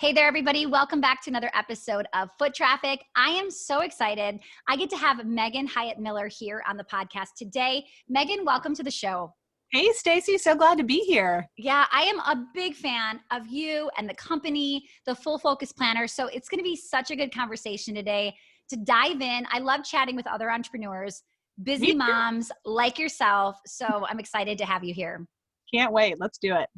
Hey there, everybody. Welcome back to another episode of Foot Traffic. I am so excited. I get to have Michael Hyatt Miller here on the podcast today. Megan, welcome to the show. Hey, Stacy. So glad to be here. Yeah, I am a big fan of you and the company, the Full Focus Planner. So it's going to be such a good conversation today to dive in. I love chatting with other entrepreneurs, busy moms like yourself. So I'm excited to have you here. Can't wait. Let's do it.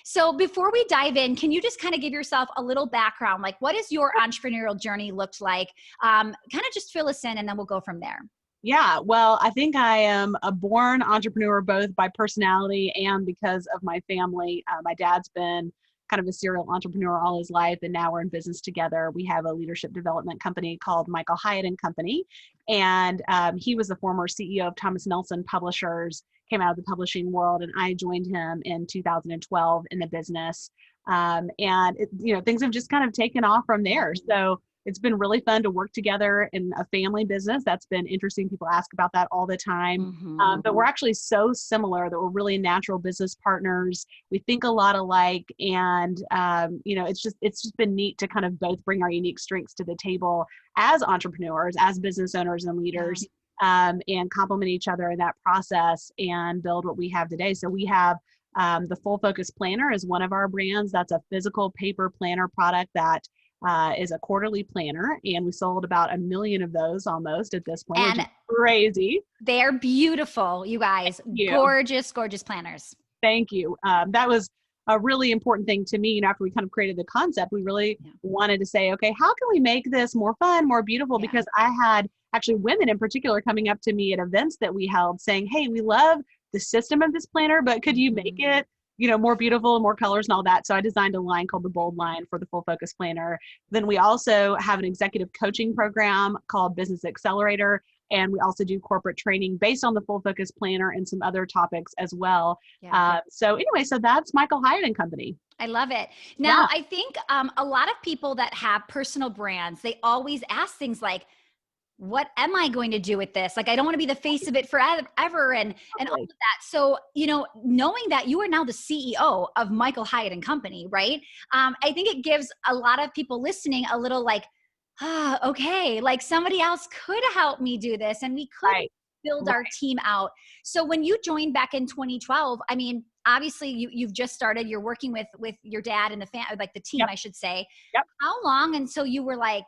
So before we dive in, can you just kind of give yourself a little background? Like, what has your entrepreneurial journey looked like? Kind of just fill us in and then we'll go from there. Yeah, well, I think I am a born entrepreneur, both by personality and because of my family. My dad's been kind of a serial entrepreneur all his life, and now we're in business together. We have a leadership development company called Michael Hyatt and Company, and he was the former CEO of Thomas Nelson Publishers, came out of the publishing world, and I joined him in 2012 in the business. Things have just kind of taken off from there. So it's been really fun to work together in a family business. That's been interesting. People ask about that all the time. But we're actually so similar that we're really natural business partners. We think a lot alike. And, it's just been neat to kind of both bring our unique strengths to the table as entrepreneurs, as business owners and leaders, and complement each other in that process and build what we have today. So we have the Full Focus Planner is one of our brands. That's a physical paper planner product that is a quarterly planner, and we sold about 1 million of those almost at this point, which is crazy. They're beautiful, you guys. Gorgeous, gorgeous planners. Thank you. That was a really important thing to me. After we kind of created the concept, we really wanted to say, okay, how can we make this more fun, more beautiful? Because I had actually women in particular coming up to me at events that we held saying, hey, we love the system of this planner, but could you make it more beautiful and more colors and all that. So I designed a line called the Bold Line for the Full Focus Planner. Then we also have an executive coaching program called Business Accelerator. And we also do corporate training based on the Full Focus Planner and some other topics as well. So that's Michael Hyatt and Company. I love it. Now, I think a lot of people that have personal brands, they always ask things like, what am I going to do with this? Like, I don't want to be the face of it forever and all of that. So, knowing that you are now the CEO of Michael Hyatt and Company, right? I think it gives a lot of people listening a little like, okay, like somebody else could help me do this and we could build our team out. So when you joined back in 2012, I mean, obviously you've just started, you're working with your dad and the team, I should say. How long until you were like,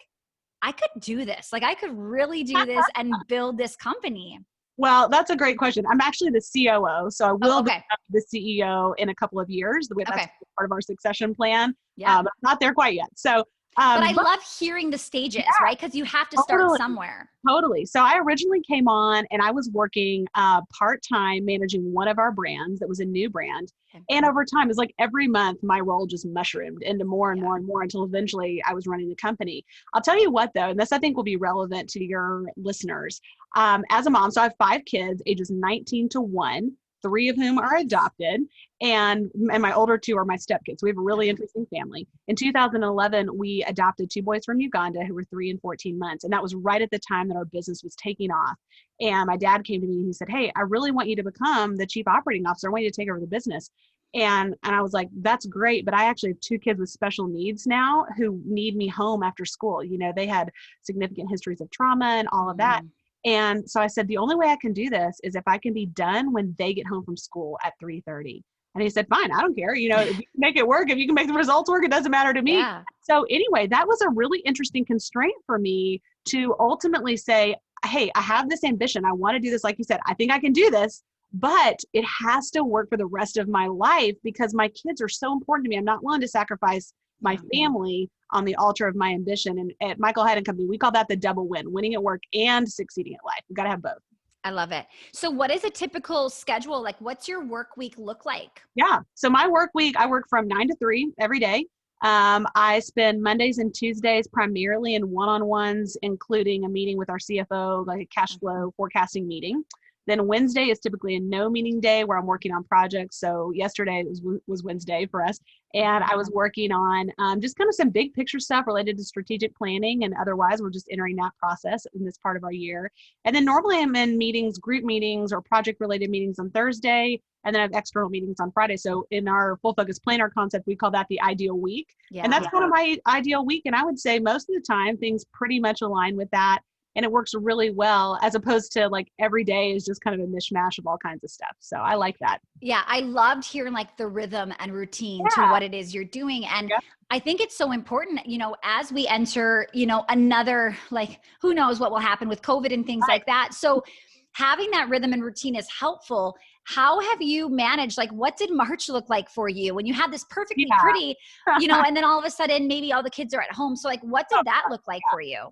I could do this. Like I could really do this and build this company. Well, that's a great question. I'm actually the COO, so I will be the CEO in a couple of years. That's part of our succession plan. I'm not there quite yet. So, but I love hearing the stages, right? Because you have to start somewhere. Totally. So I originally came on and I was working part-time managing one of our brands that was a new brand. And over time, it's like every month, my role just mushroomed into more and more and more until eventually I was running the company. I'll tell you what, though, and this I think will be relevant to your listeners. As a mom, so I have 5 kids, ages 19 to 1. 3 of whom are adopted, and my older 2 are my stepkids. We have a really interesting family. In 2011, we adopted 2 boys from Uganda who were 3 and 14 months. And that was right at the time that our business was taking off. And my dad came to me and he said, hey, I really want you to become the chief operating officer. I want you to take over the business. And I was like, that's great. But I actually have 2 kids with special needs now who need me home after school. They had significant histories of trauma and all of that. And so I said, the only way I can do this is if I can be done when they get home from school at 3:30. And he said, fine, I don't care. If you can make it work, if you can make the results work, it doesn't matter to me. So anyway, that was a really interesting constraint for me to ultimately say, hey, I have this ambition. I want to do this. Like you said, I think I can do this, but it has to work for the rest of my life because my kids are so important to me. I'm not willing to sacrifice my family on the altar of my ambition. And at Michael Hyatt and Company, we call that the double win, winning at work and succeeding at life. We've got to have both. I love it. So what is a typical schedule? Like what's your work week look like? Yeah. So my work week, I work from 9 to 3 every day. I spend Mondays and Tuesdays primarily in one-on-ones, including a meeting with our CFO, like a cash flow forecasting meeting. Then Wednesday is typically a no meeting day where I'm working on projects. So yesterday was Wednesday for us. And I was working on just kind of some big picture stuff related to strategic planning. And otherwise, we're just entering that process in this part of our year. And then normally I'm in meetings, group meetings or project related meetings on Thursday. And then I have external meetings on Friday. So in our full focus planner concept, we call that the ideal week. And that's kind of my ideal week. And I would say most of the time things pretty much align with that. And it works really well, as opposed to like every day is just kind of a mishmash of all kinds of stuff. So I like that. Yeah. I loved hearing like the rhythm and routine to what it is you're doing. And I think it's so important, you know, as we enter, you know, another, like, who knows what will happen with COVID and things like that. So having that rhythm and routine is helpful. How have you managed, like, what did March look like for you when you had this perfectly pretty, you know, and then all of a sudden maybe all the kids are at home. So like, what did that look like for you?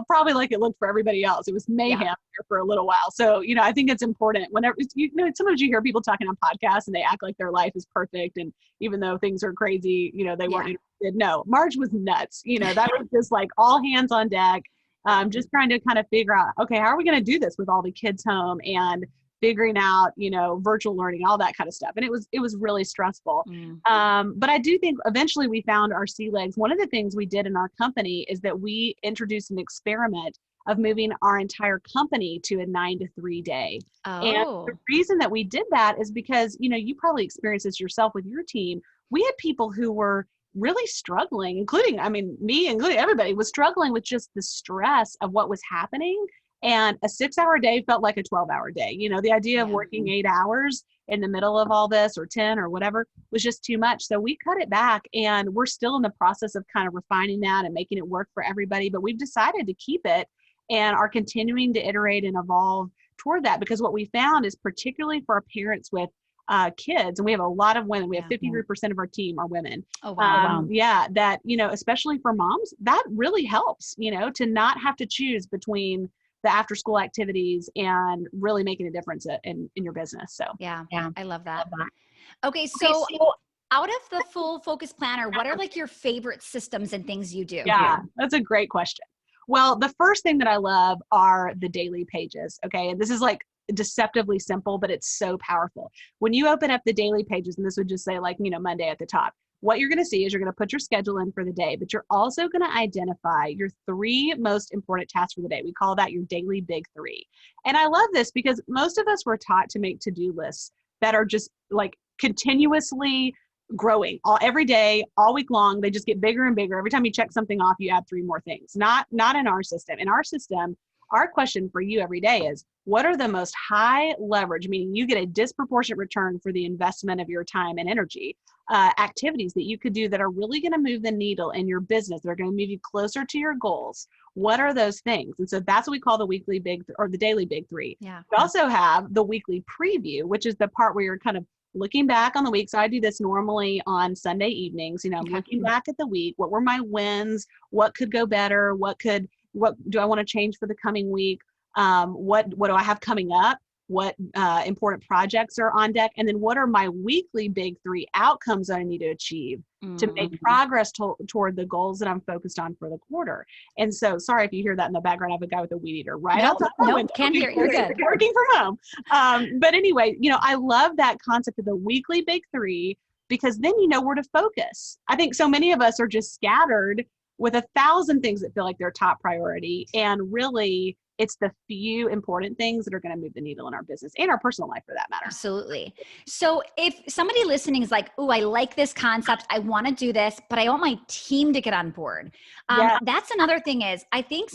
Probably like it looked for everybody else. It was mayhem here for a little while. So, you know, I think it's important whenever, you know, sometimes you hear people talking on podcasts and they act like their life is perfect. And even though things are crazy, you know, they weren't interested. No, March was nuts. You know, that was just like all hands on deck. Just trying to kind of figure out, okay, how are we going to do this with all the kids home and figuring out, you know, virtual learning, all that kind of stuff. And it was really stressful. But I do think eventually we found our sea legs. One of the things we did in our company is that we introduced an experiment of moving our entire company to a 9-to-3 day. And the reason that we did that is because, you know, you probably experienced this yourself with your team. We had people who were really struggling, including, I mean, me, including everybody was struggling with just the stress of what was happening. And a 6-hour day felt like a 12-hour day. You know, the idea of working 8 hours in the middle of all this, or 10 or whatever, was just too much. So we cut it back, and we're still in the process of kind of refining that and making it work for everybody. But we've decided to keep it and are continuing to iterate and evolve toward that, because what we found is, particularly for our parents with kids, and we have a lot of women, we have 53% of our team are women. Oh, wow. That, you know, especially for moms, that really helps, you know, to not have to choose between the after school activities and really making a difference in your business. So yeah, I love that. Okay. So out of the full focus planner, what are like your favorite systems and things you do? Yeah, that's a great question. Well, the first thing that I love are the daily pages. Okay. And this is like deceptively simple, but it's so powerful. When you open up the daily pages, and this would just say like, you know, Monday at the top, what you're going to see is you're going to put your schedule in for the day, but you're also going to identify your 3 most important tasks for the day. We call that your daily big 3. And I love this because most of us were taught to make to-do lists that are just like continuously growing every day, all week long. They just get bigger and bigger. Every time you check something off, you add 3 more things. Not in our system. In our system, our question for you every day is, what are the most high leverage, meaning you get a disproportionate return for the investment of your time and energy, activities that you could do that are really going to move the needle in your business, that are going to move you closer to your goals? What are those things? And so that's what we call the weekly big, or the daily big 3. Yeah. We also have the weekly preview, which is the part where you're kind of looking back on the week. So I do this normally on Sunday evenings, you know, looking back at the week. What were my wins? What could go better? What do I want to change for the coming week? What do I have coming up? What important projects are on deck? And then what are my weekly big 3 outcomes that I need to achieve to make progress toward the goals that I'm focused on for the quarter? And so, sorry if you hear that in the background. I have a guy with a weed eater right outside. No, can't hear. You're good. Working from home. But anyway, you know, I love that concept of the weekly big 3, because then you know where to focus. I think so many of us are just scattered with 1,000 things that feel like they're top priority. And really, it's the few important things that are going to move the needle in our business and our personal life for that matter. Absolutely. So if somebody listening is like, oh, I like this concept, I want to do this, but I want my team to get on board. That's another thing is, I think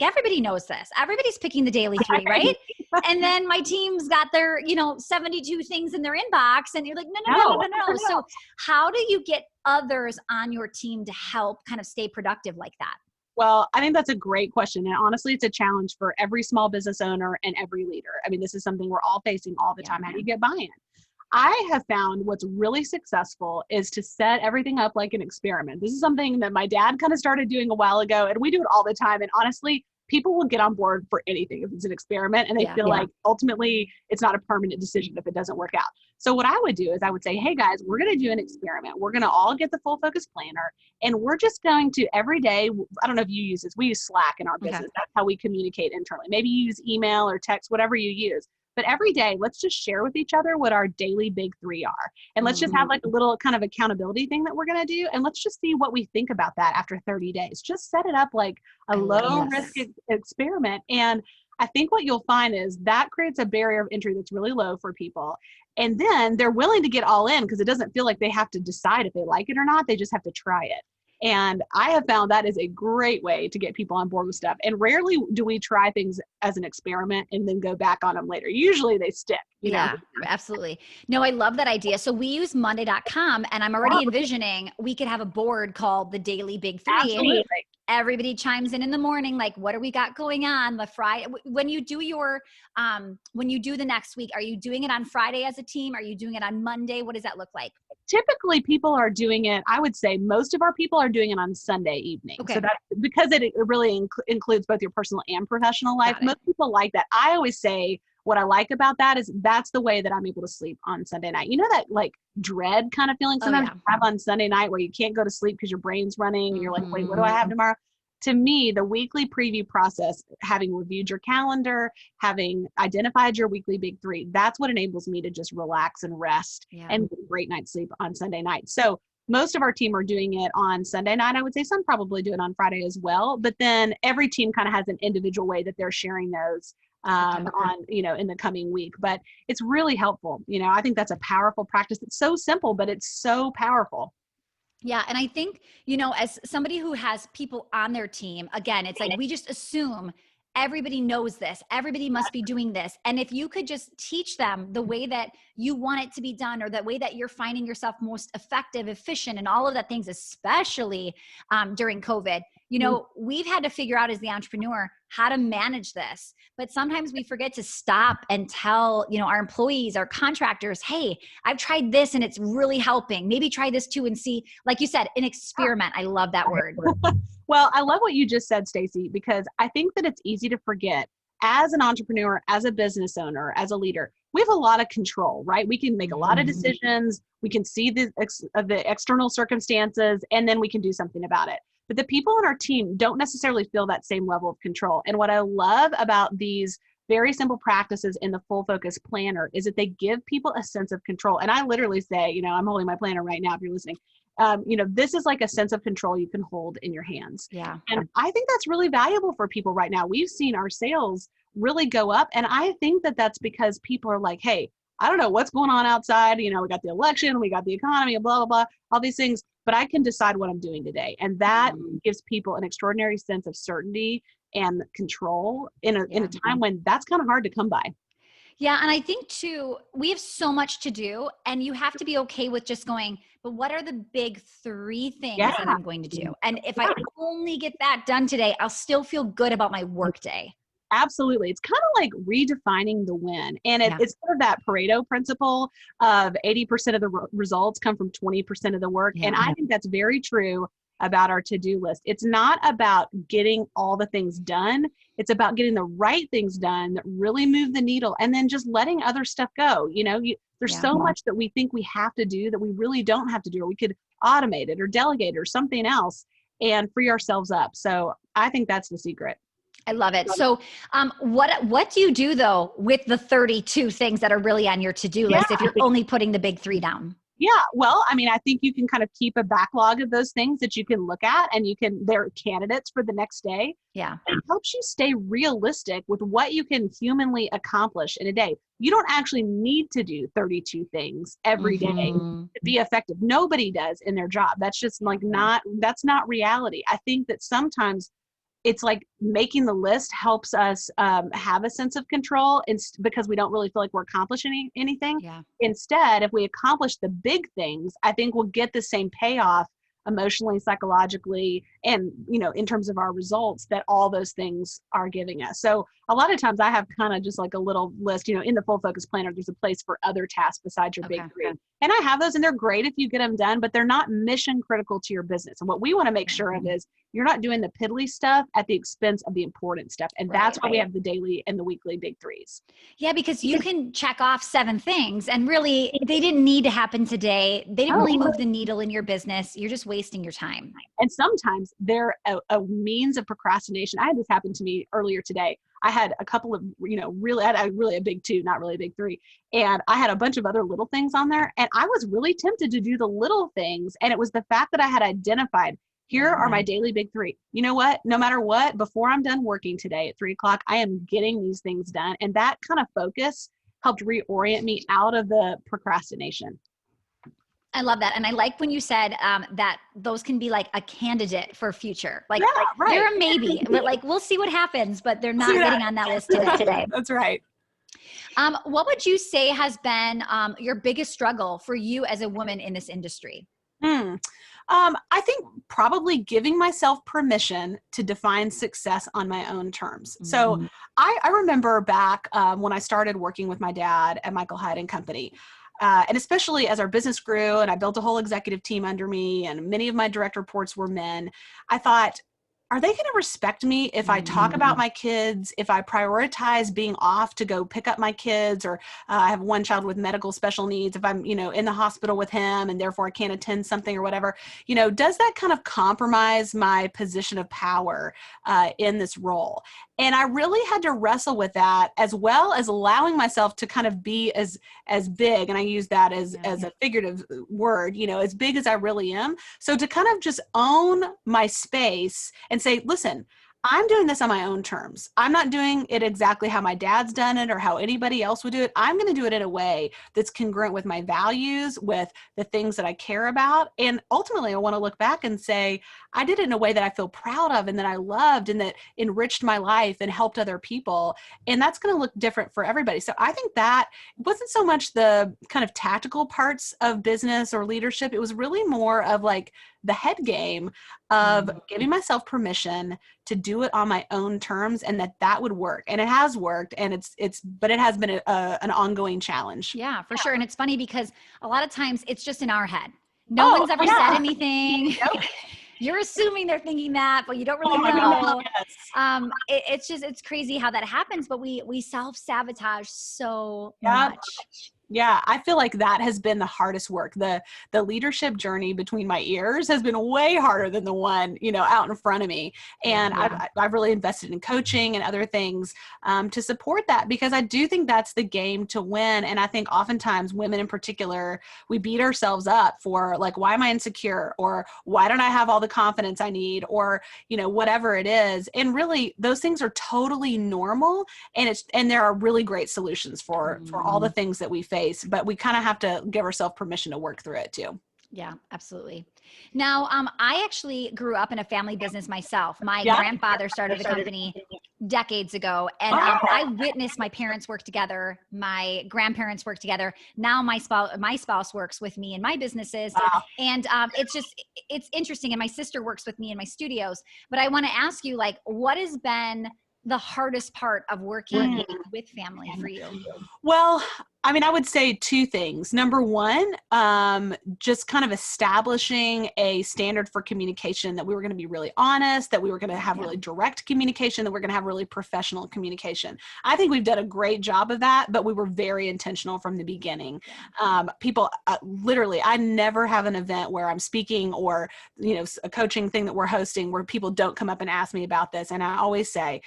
everybody knows this. Everybody's picking the daily 3, right? And then my team's got their, 72 things in their inbox, and you're like, no. So how do you get others on your team to help kind of stay productive like that? Well, I think that's a great question. And honestly, it's a challenge for every small business owner and every leader. I mean, this is something we're all facing all the time. How do you get buy-in? I have found what's really successful is to set everything up like an experiment. This is something that my dad kind of started doing a while ago, and we do it all the time. And honestly, people will get on board for anything if it's an experiment, and they feel like ultimately it's not a permanent decision if it doesn't work out. So what I would do is I would say, hey guys, we're going to do an experiment. We're going to all get the full focus planner, and we're just going to every day, I don't know if you use this, we use Slack in our business. That's how we communicate internally. Maybe you use email or text, whatever you use. but every day, let's just share with each other what our daily big three are. And let's just have like a little kind of accountability thing that we're going to do. And let's just see what we think about that after 30 days. Just set it up like a low risk experiment. And I think what you'll find is that creates a barrier of entry that's really low for people. And then they're willing to get all in because it doesn't feel like they have to decide if they like it or not. They just have to try it. And I have found that is a great way to get people on board with stuff. And rarely do we try things as an experiment and then go back on them later. Usually they stick. You know? Absolutely. No, I love that idea. So we use Monday.com, and I'm already envisioning we could have a board called the Daily Big Three. Absolutely. Everybody chimes in the morning, like, what do we got going on the Friday? When you do your, when you do the next week, are you doing it on Friday as a team? Are you doing it on Monday? What does that look like? Typically people are doing it, I would say most of our people are doing it on Sunday evening. Okay. So that's because it really includes both your personal and professional life. Most people like that. I always say what I like about that is that's the way that I'm able to sleep on Sunday night. You know, that like dread kind of feeling sometimes you have on Sunday night where you can't go to sleep because your brain's running and you're like, wait, what do I have tomorrow? To me, the weekly preview process, having reviewed your calendar, having identified your weekly big three, that's what enables me to just relax and rest and get a great night's sleep on Sunday night. So most of our team are doing it on Sunday night. I would say some probably do it on Friday as well. But then every team kind of has an individual way that they're sharing those on, you know, in the coming week. But it's really helpful. You know, I think that's a powerful practice. It's so simple, but it's so powerful. Yeah. And I think, you know, as somebody who has people on their team, again, it's like we just assume everybody knows this. Everybody must be doing this. And if you could just teach them the way that you want it to be done, or that way that you're finding yourself most effective, efficient, and all of that things, especially during COVID, you know, we've had to figure out as the entrepreneur how to manage this. But sometimes we forget to stop and tell, you know, our employees, our contractors, hey, I've tried this and it's really helping. Maybe try this too and see, like you said, an experiment. I love that word. Well, I love what you just said, Stacey, because I think that it's easy to forget as an entrepreneur, as a business owner, as a leader, we have a lot of control, right? We can make a lot of decisions. We can see the external circumstances, and then we can do something about it. But the people on our team don't necessarily feel that same level of control. And what I love about these very simple practices in the Full Focus Planner is that they give people a sense of control. And I literally say, you know, I'm holding my planner right now if you're listening. You know, this is like a sense of control you can hold in your hands. Yeah. And I think that's really valuable for people right now. We've seen our sales really go up. And I think that that's because people are like, hey, I don't know what's going on outside. You know, we got the election, we got the economy, blah, blah, blah, all these things, but I can decide what I'm doing today. And that gives people an extraordinary sense of certainty and control in a time when that's kind of hard to come by. Yeah. And I think too, we have so much to do, and you have to be okay with just going, but what are the big three things that I'm going to do? And if I only get that done today, I'll still feel good about my work day. Absolutely. It's kind of like redefining the win. And it's sort of that Pareto principle of 80% of the results come from 20% of the work. And I think that's very true about our to-do list. It's not about getting all the things done. It's about getting the right things done that really move the needle, and then just letting other stuff go. You know, there's so much that we think we have to do that we really don't have to do, or we could automate it or delegate it or something else and free ourselves up. So I think that's the secret. I love it. So what do you do though with the 32 things that are really on your to-do list if you're only putting the big three down? Yeah. Well, I mean, I think you can kind of keep a backlog of those things that you can look at, and they're candidates for the next day. Yeah. It helps you stay realistic with what you can humanly accomplish in a day. You don't actually need to do 32 things every day to be effective. Nobody does in their job. That's just like that's not reality. I think that sometimes it's like making the list helps us have a sense of control because we don't really feel like we're accomplishing anything. Yeah. Instead, if we accomplish the big things, I think we'll get the same payoff emotionally, psychologically, and, you know, in terms of our results that all those things are giving us. So a lot of times I have kind of just like a little list, you know, in the Full Focus Planner, there's a place for other tasks besides your big three. And I have those, and they're great if you get them done, but they're not mission critical to your business. And what we want to make sure of is you're not doing the piddly stuff at the expense of the important stuff. And that's why we have the daily and the weekly big threes. Yeah, because you can check off 7 things and really they didn't need to happen today. They didn't really move the needle in your business. You're just wasting your time. And sometimes they're a means of procrastination. I had this happen to me earlier today. I had a couple of, really a big 2, not really a big 3. And I had a bunch of other little things on there. And I was really tempted to do the little things. And it was the fact that I had identified, here are my daily big 3. You know what? No matter what, before I'm done working today at 3:00, I am getting these things done. And that kind of focus helped reorient me out of the procrastination. I love that. And I like when you said that those can be like a candidate for future. Like, they're a maybe, but like, we'll see what happens, but they're not getting on that list today. That's right. What would you say has been your biggest struggle for you as a woman in this industry? I think probably giving myself permission to define success on my own terms. So I remember back when I started working with my dad at Michael Hyatt and Company, and especially as our business grew and I built a whole executive team under me and many of my direct reports were men, I thought, are they going to respect me if I talk about my kids, if I prioritize being off to go pick up my kids, or I have one child with medical special needs, if I'm, in the hospital with him and therefore I can't attend something or whatever, does that kind of compromise my position of power in this role? And I really had to wrestle with that, as well as allowing myself to kind of be as big, and I use that as a figurative word, as big as I really am. So to kind of just own my space and say, listen, I'm doing this on my own terms. I'm not doing it exactly how my dad's done it or how anybody else would do it. I'm going to do it in a way that's congruent with my values, with the things that I care about. And ultimately, I want to look back and say, I did it in a way that I feel proud of and that I loved and that enriched my life and helped other people. And that's going to look different for everybody. So I think that wasn't so much the kind of tactical parts of business or leadership. It was really more of like the head game of giving myself permission to do it on my own terms, and that would work. And it has worked, and but it has been an ongoing challenge. Yeah, for sure. And it's funny because a lot of times it's just in our head. No one's ever said anything. You're assuming they're thinking that, but you don't really know. It's crazy how that happens, but we self-sabotage so much. Yeah, I feel like that has been the hardest work. The leadership journey between my ears has been way harder than the one, out in front of me. And I've really invested in coaching and other things to support that, because I do think that's the game to win. And I think oftentimes women in particular, we beat ourselves up for like, why am I insecure? Or why don't I have all the confidence I need? Or, whatever it is. And really those things are totally normal. And there are really great solutions for all the things that we face. But we kind of have to give ourselves permission to work through it too. Yeah, absolutely. Now, I actually grew up in a family business myself. My grandfather started a company decades ago, and I witnessed my parents work together. My grandparents work together. Now my spouse works with me in my businesses. And it's interesting. And my sister works with me in my studios. But I want to ask you, like, what has been the hardest part of working with family for you? Well, I would say 2 things. Number one, just kind of establishing a standard for communication, that we were going to be really honest, that we were going to have really direct communication, that we're going to have really professional communication. I think we've done a great job of that, but we were very intentional from the beginning. People, literally, I never have an event where I'm speaking or, a coaching thing that we're hosting where people don't come up and ask me about this. And I always say,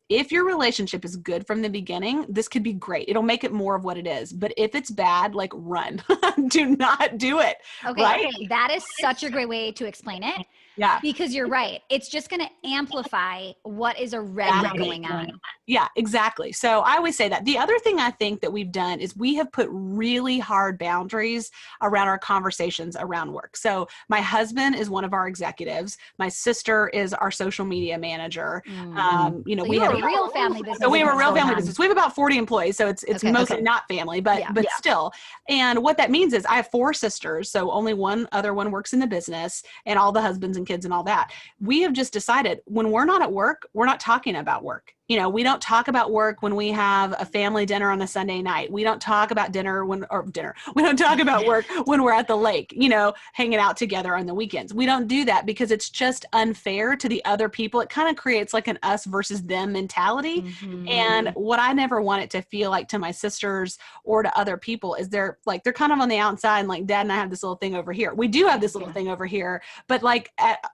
if your relationship is good from the beginning, this could be great. It'll make it more of what it is. But if it's bad, like, run. Do not do it. Okay. Right? That is such a great way to explain it. Yeah. Because you're right. It's just going to amplify what is already going on. Yeah, exactly. So I always say that. The other thing I think that we've done is we have put really hard boundaries around our conversations around work. So my husband is one of our executives. My sister is our social media manager. So we have a real family business. So we have a real family business. We have about 40 employees. So it's mostly not family, but still. And what that means is I have 4 sisters. So only one other one works in the business, and all the husbands and kids and all that. We have just decided when we're not at work, we're not talking about work. You know, we don't talk about work when we have a family dinner on a Sunday night. We don't talk about we don't talk about work when we're at the lake, you know, hanging out together on the weekends. We don't do that because it's just unfair to the other people. It kind of creates like an us versus them mentality. And what I never want it to feel like to my sisters or to other people is they're kind of on the outside and like, Dad and I have this little thing over here. We do have this little thing over here, but like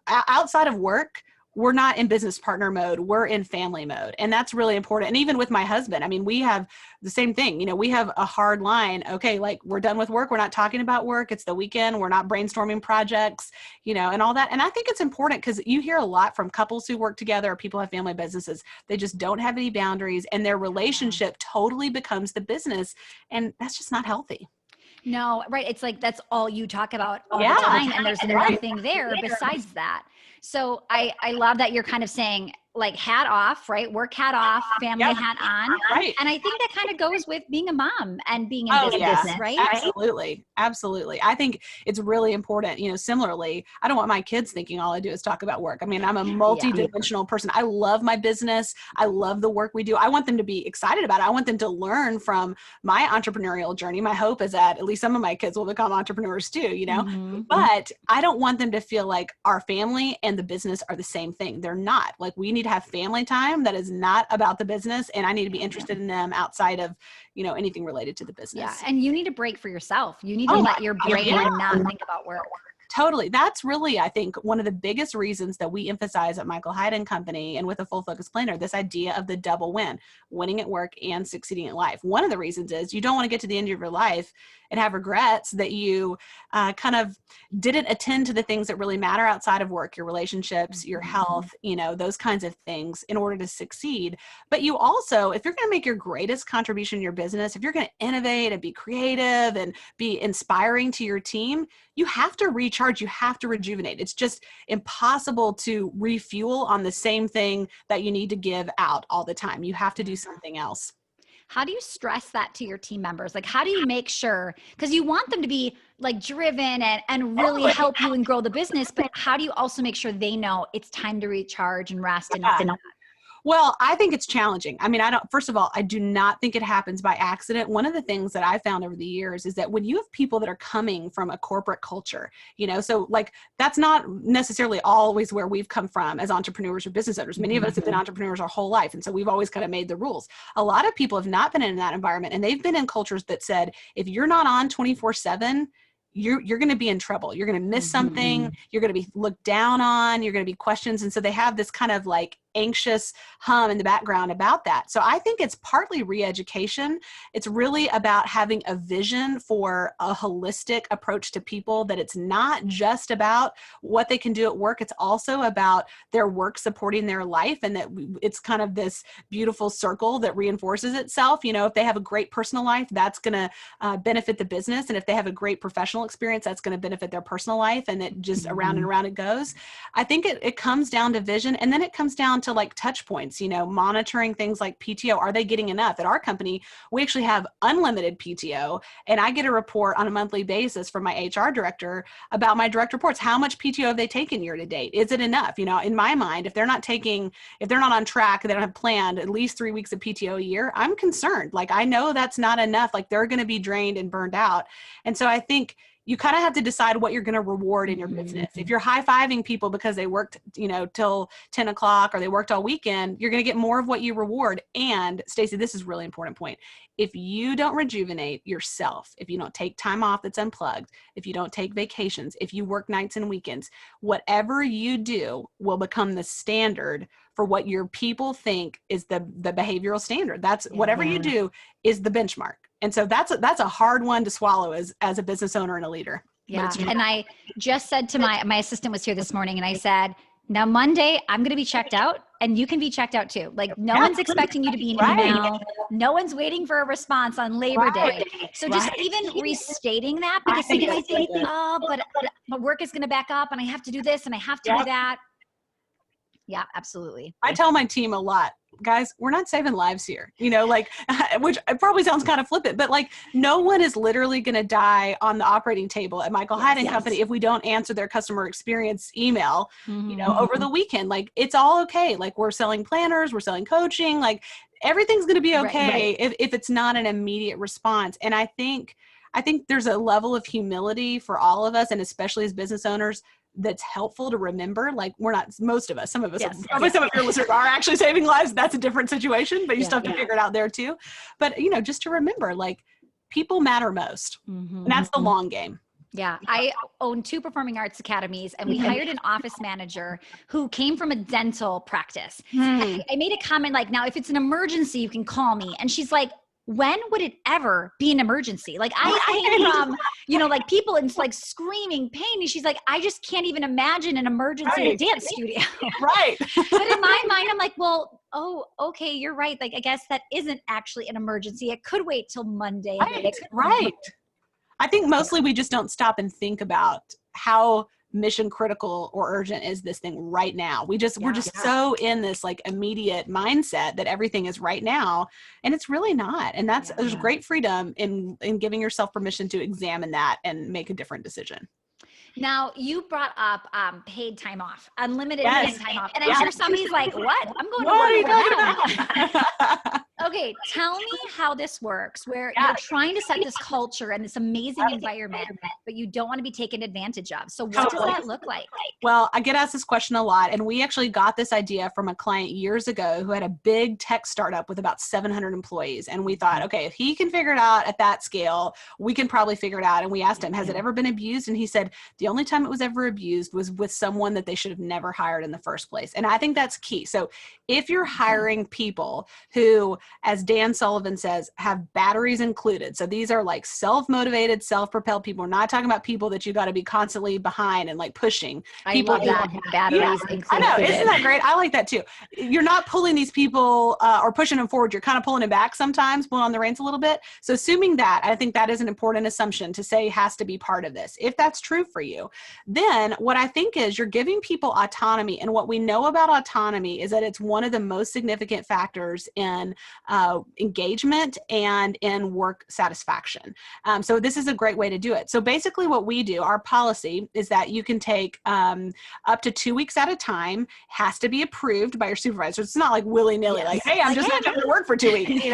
outside of work, we're not in business partner mode. We're in family mode. And that's really important. And even with my husband, I mean, we have the same thing. You know, we have a hard line. Okay, like we're done with work. We're not talking about work. It's the weekend. We're not brainstorming projects, you know, and all that. And I think it's important because you hear a lot from couples who work together or people who have family businesses. They just don't have any boundaries and their relationship totally becomes the business. And that's just not healthy. No, right. It's like, that's all you talk about all the time. And there's nothing there besides that. So I love that you're kind of saying like hat off, right? Work hat off, family hat on. Right. And I think that kind of goes with being a mom and being in business, right? Absolutely. Absolutely. I think it's really important, you know, similarly, I don't want my kids thinking all I do is talk about work. I mean, I'm a multi-dimensional person. I love my business. I love the work we do. I want them to be excited about it. I want them to learn from my entrepreneurial journey. My hope is that at least some of my kids will become entrepreneurs too, you know, but I don't want them to feel like our family and the business are the same thing. They're not. Like, we need to have family time that is not about the business, and I need to be interested in them outside of, you know, anything related to the business. Yeah, and you need to break for yourself. You need to let your brain not think about work. Totally. That's really, I think, one of the biggest reasons that we emphasize at Michael Hyatt and Company and with a full focus planner, this idea of the double win, winning at work and succeeding at life. One of the reasons is you don't want to get to the end of your life and have regrets that you kind of didn't attend to the things that really matter outside of work, your relationships, your health, you know, those kinds of things in order to succeed. But you also, if you're going to make your greatest contribution in your business, if you're going to innovate and be creative and be inspiring to your team, you have to recharge, you have to rejuvenate. It's just impossible to refuel on the same thing that you need to give out all the time. You have to do something else. How do you stress that to your team members? Like, how do you make sure, because you want them to be like driven and really help you and grow the business, but how do you also make sure they know it's time to recharge and rest and all that? Well, I think it's challenging. I mean, first of all, I do not think it happens by accident. One of the things that I found over the years is that when you have people that are coming from a corporate culture, you know, so like that's not necessarily always where we've come from as entrepreneurs or business owners. Many of us have been entrepreneurs our whole life. And so we've always kind of made the rules. A lot of people have not been in that environment, and they've been in cultures that said, if you're not on 24/7, you're going to be in trouble. You're going to miss something. You're going to be looked down on. You're going to be questions. And so they have this kind of like anxious hum in the background about that. So I think it's partly re-education. It's really about having a vision for a holistic approach to people, that it's not just about what they can do at work. It's also about their work supporting their life, and that it's kind of this beautiful circle that reinforces itself. You know, if they have a great personal life, that's going to benefit the business. And if they have a great professional experience, that's going to benefit their personal life. And it just around and around it goes. I think it comes down to vision, and then it comes down to like touch points, you know, monitoring things like PTO. Are they getting enough? At our company, we actually have unlimited PTO, and I get a report on a monthly basis from my HR director about my direct reports. How much PTO have they taken year to date? Is it enough? You know, in my mind, if they're not on track, they don't have planned at least 3 weeks of PTO a year, I'm concerned. Like, I know that's not enough. Like, they're going to be drained and burned out. And so I think you kind of have to decide what you're going to reward in your business. If you're high-fiving people because they worked, you know, till 10 o'clock or they worked all weekend, you're going to get more of what you reward. And Stacey, this is a really important point. If you don't rejuvenate yourself, if you don't take time off that's unplugged, if you don't take vacations, if you work nights and weekends, whatever you do will become the standard for what your people think is the behavioral standard. That's whatever you do is the benchmark. And so that's a hard one to swallow as a business owner and a leader. Yeah. And I just said to my assistant was here this morning, and I said, now Monday, I'm going to be checked out, and you can be checked out too. Like, no one's expecting you to be an email. No one's waiting for a response on Labor Day. So just even restating that, because sometimes I think, oh, but work is going to back up, and I have to do this and I have to do that. Yeah, absolutely. I tell my team a lot. guys, we're not saving lives here, like, which probably sounds kind of flippant, but like no one is literally going to die on the operating table at Michael Hyatt and Company if we don't answer their customer experience email, over the weekend. Like, it's all okay. Like, we're selling planners, we're selling coaching, like everything's going to be okay if it's not an immediate response. And I think there's a level of humility for all of us, and especially as business owners, that's helpful to remember. Like, we're not, most of us, some of us, probably some of your listeners are actually saving lives. That's a different situation, but you still have to figure it out there too. But, just to remember, like, people matter most. And that's the long game. Yeah. I own 2 performing arts academies, and we hired an office manager who came from a dental practice. I made a comment like, now, if it's an emergency, you can call me. And she's like, when would it ever be an emergency? Like, I came from, like people in like screaming pain. And she's like, I just can't even imagine an emergency in a dance studio. Right. But in my mind, I'm like, well, oh, okay, you're right. Like, I guess that isn't actually an emergency. It could wait till Monday. Right. I think mostly we just don't stop and think about how mission critical or urgent is this thing right now. We're just so in this like immediate mindset that everything is right now, and it's really not. And there's great freedom in giving yourself permission to examine that and make a different decision. Now, you brought up paid time off, unlimited paid time off. And I'm sure somebody's like, what? I'm going to work for them. Okay, tell me how this works, where you're trying to set this culture and this amazing environment, but you don't want to be taken advantage of. So what does that look like? Well, I get asked this question a lot, and we actually got this idea from a client years ago who had a big tech startup with about 700 employees. And we thought, okay, if he can figure it out at that scale, we can probably figure it out. And we asked him, has it ever been abused? And he said, the only time it was ever abused was with someone that they should have never hired in the first place. And I think that's key. So if you're hiring people who, as Dan Sullivan says, have batteries included. So these are like self-motivated, self-propelled people. We're not talking about people that you got to be constantly behind and like pushing. I love that. Batteries included. I know. Isn't that great? I like that too. You're not pulling these people or pushing them forward. You're kind of pulling them back sometimes, pulling on the reins a little bit. So assuming that, I think that is an important assumption to say has to be part of this. If that's true for you, then what I think is you're giving people autonomy. And what we know about autonomy is that it's one of the most significant factors in engagement and in work satisfaction. So this is a great way to do it. So basically what we do, our policy is that you can take up to 2 weeks at a time, has to be approved by your supervisor. It's not like willy-nilly, like, hey, I'm just going to come to work for 2 weeks.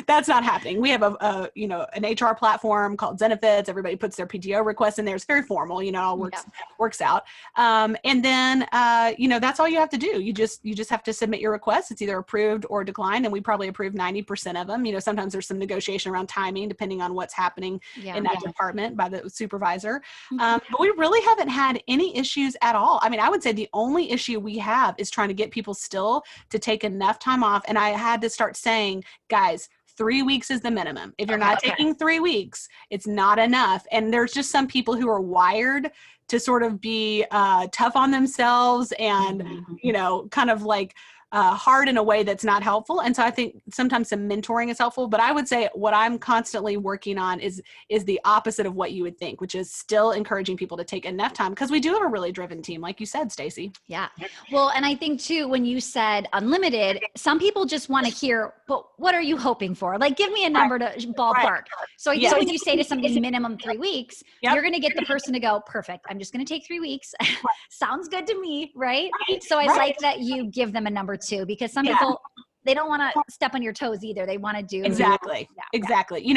That's not happening. We have an HR platform called Zenefits. Everybody puts their PTO requests in there. It's very formal, all works out. And then, that's all you have to do. You just have to submit your request. It's either approved or declined. And we probably approve 90% of them. Sometimes there's some negotiation around timing, depending on what's happening in that department by the supervisor. But we really haven't had any issues at all. I mean, I would say the only issue we have is trying to get people still to take enough time off. And I had to start saying, guys, 3 weeks is the minimum. If you're not taking 3 weeks, it's not enough. And there's just some people who are wired to sort of be tough on themselves and, kind of like hard in a way that's not helpful. And so I think sometimes some mentoring is helpful, but I would say what I'm constantly working on is the opposite of what you would think, which is still encouraging people to take enough time, because we do have a really driven team, like you said, Stacey. Yeah. Well, and I think too, when you said unlimited, some people just want to hear, but what are you hoping for? Like, give me a number to ballpark. So I think when you say to somebody minimum 3 weeks, you're going to get the person to go, perfect. I'm just going to take 3 weeks. Sounds good to me. Right. So I like that you give them a number too, because some people, they don't want to step on your toes either. They want to do exactly.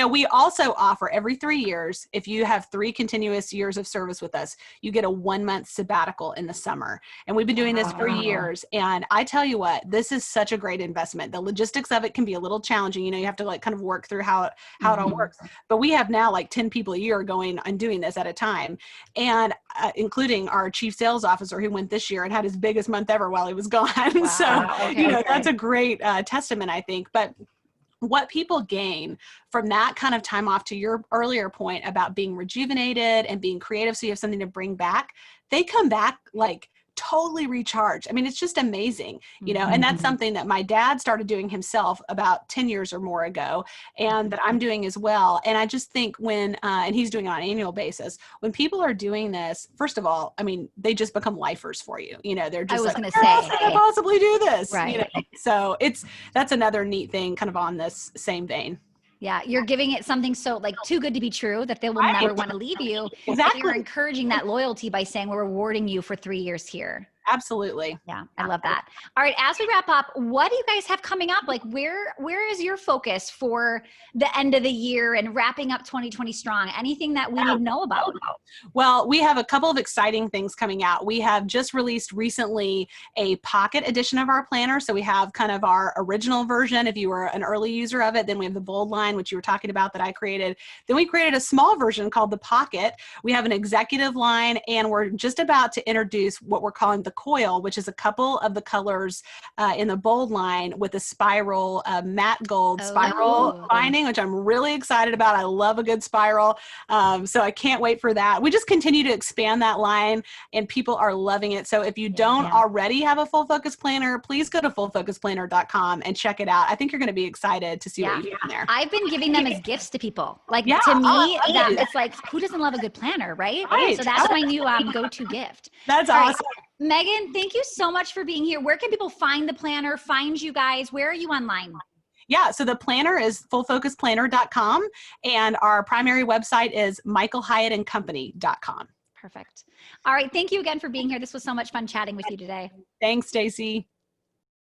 We also offer every 3 years, if you have 3 continuous years of service with us, you get a 1 month sabbatical in the summer. And we've been doing this for years. And I tell you what, this is such a great investment. The logistics of it can be a little challenging. You have to like kind of work through how it all works. But we have now like 10 people a year going and doing this at a time. And including our chief sales officer who went this year and had his biggest month ever while he was gone. That's a great testament, I think. But what people gain from that kind of time off, to your earlier point about being rejuvenated and being creative, so you have something to bring back, they come back like totally recharged. I mean, it's just amazing, you know, and that's something that my dad started doing himself about 10 years or more ago, and that I'm doing as well. And I just think when, and he's doing it on an annual basis, when people are doing this, first of all, I mean, they just become lifers for you. You know, they're just how else could I possibly do this? Right. You know? So that's another neat thing kind of on this same vein. Yeah, you're giving it something so like too good to be true that they will never want to leave you. Exactly. And you're encouraging that loyalty by saying we're rewarding you for 3 years here. Absolutely. Yeah, I love that. All right, as we wrap up, what do you guys have coming up? Like where is your focus for the end of the year and wrapping up 2020 strong? Anything that we need to know about? Well, we have a couple of exciting things coming out. We have just released recently a pocket edition of our planner. So we have kind of our original version if you were an early user of it. Then we have the bold line, which you were talking about that I created. Then we created a small version called the pocket. We have an executive line, and we're just about to introduce what we're calling the coil, which is a couple of the colors in the bold line with a spiral, matte gold spiral binding, which I'm really excited about. I love a good spiral. So I can't wait for that. We just continue to expand that line, and people are loving it. So if you don't already have a full focus planner, please go to fullfocusplanner.com and check it out. I think you're going to be excited to see what you have in there. I've been giving them as gifts to people. Like to me, it's like, who doesn't love a good planner, right? So that's my new go-to gift. That's awesome. Megan, thank you so much for being here. Where can people find the planner, find you guys? Where are you online? Yeah, so the planner is fullfocusplanner.com, and our primary website is michaelhyattandcompany.com. Perfect. All right. Thank you again for being here. This was so much fun chatting with you today. Thanks, Stacy.